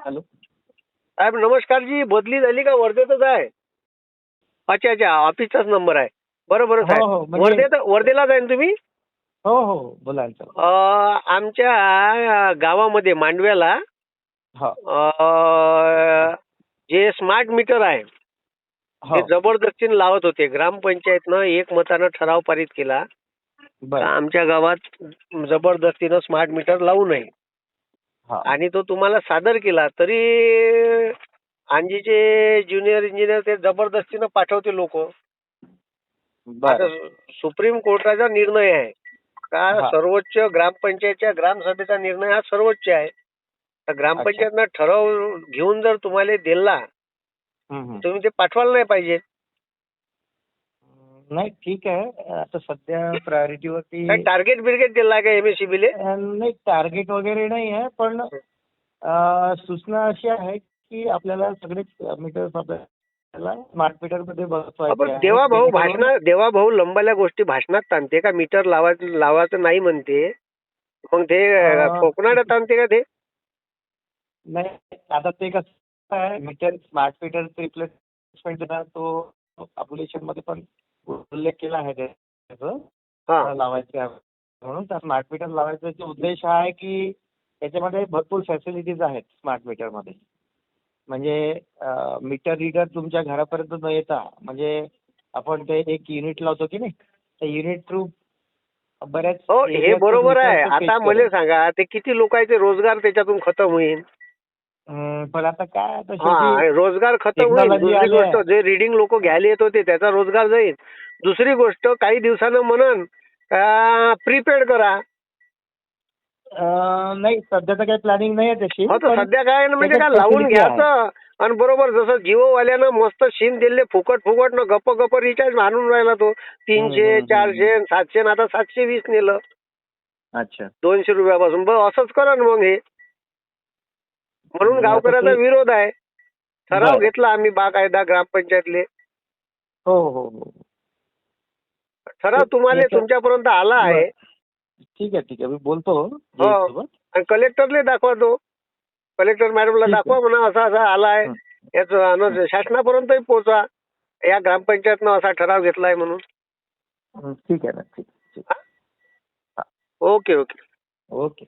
Hello. साहेब नमस्कार जी. बदली झाली का वर्धेतच आहे? अच्छा अच्छा, ऑफिसचाच नंबर आहे. बरं बरं हो साहेब, हो म्हणजे वर्धेलाच आहे ना तुम्ही? हो हो बोला ना सर. आमच्या गावामध्ये मांडव्याला हो जे स्मार्ट मीटर आहे हो ते जबरदस्तीने लावत होते. ग्रामपंचायतनं एकमतानं ठराव पारित केला का बर आमच्या गावात जबरदस्तीनं स्मार्ट मीटर लावू नये. हा आणि तो तुम्हाला सादर केला तरी आणजीचे ज्युनियर इंजिनियर ते जबरदस्तीनं पाठवते लोक. आता बर सुप्रीम कोर्टाचा निर्णय आहे का हा सर्वोच्च ग्रामपंचायतच्या ग्रामसभेचा निर्णय हा सर्वोच्च आहे. तर अच्छा. ग्रामपंचायतनं ठराव घेऊन जर तुम्हाला दिला तुम्ही ते पाठवायला नाही पाहिजे. नाही ठीक आहे. आता सध्या प्रायोरिटीवरती काय टार्गेट बिर्गेट दिला का एमएससीबीले? नाही टार्गेट वगैरे नाही आहे पण सूचना अशी आहे की आपल्याला सगळेच मीटर्स आपल्याला स्मार्ट मीटर मध्ये बसवायचे आपण आहेत. देवाभाऊ जेणेकरून देवाभाऊ लंबाल्या गोष्टी भाषणात ताणते का मीटर लावायचं नाही म्हणते, मग ते अं, कोकणात ताणते का ते? नाही आता ते कसं आहे मीटर स्मार्ट मीटर रिप्लेसमेंट तो पॉप्युलेशन मध्ये पण उल्लेख केला आहे त्याचं हा लावायचे आहे म्हणून. त्या स्मार्ट मीटर लावायचा उद्देश हा आहे की त्याच्यामध्ये भरपूर फॅसिलिटीज आहेत स्मार्ट मीटरमध्ये. म्हणजे मीटर रीडर तुमच्या घरापर्यंत न येता म्हणजे आपण ते एक युनिट लावतो की नाही, त्या युनिट थ्रू बऱ्याच हो, हे areas चं बरोबर आहे. meter चं आता fetch मला करेल. सांगा ते किती लोकांचे रोजगार त्याच्यातून खतम होईल? पण आता काय आता हा, शेवटी आणि रोजगार खतम होईल. टेक्नॉलॉजी दुसरी आली गोष्ट आहे. जे रिडिंग लोक घ्यायला येत होते त्याचा रोजगार जाईल. दुसरी गोष्ट काही दिवसानं म्हणन प्रीपेड करा. नाही सध्या तर काही प्लॅनिंग नाही आहे त्याची, हो, तर पण सध्या काय आहे ना म्हणजे त्याच्यात काय लावून फॅसिलिटी आहे. घ्यायचं आणि बरोबर जसं जिओवाल्यानं मस्त सिम दिले फुकट फुकट न गप्प रिचार्ज आणून राहिला तो. 300, 400, 700 आणि आता 720 नेलं अच्छा. 200 रुपयापासून. बस असंच करा ना मग हे. म्हणून आता गावकऱ्याचा ते विरोध आहे. ठराव बरं. घेतला आम्ही बाकायदा ग्रामपंचायतले. हो हो हो. ठराव तुम्हाला याच्या तुमच्यापर्यंत आला आहे. बरं. ठीक आहे ठीक आहे मी बोलतो हो, जे सोबत. आणि कलेक्टरले दाखवतो. कलेक्टर मॅडमला ठीक आहे. दाखवा म्हणा असा असा आला आहे. हं, हं, याचं शासनापर्यंतही पोहोचा. या ग्रामपंचायतनं असा ठराव घेतलाय म्हणून. ठीक आहे ना. ठीक ठीक. Okay okay. ओके.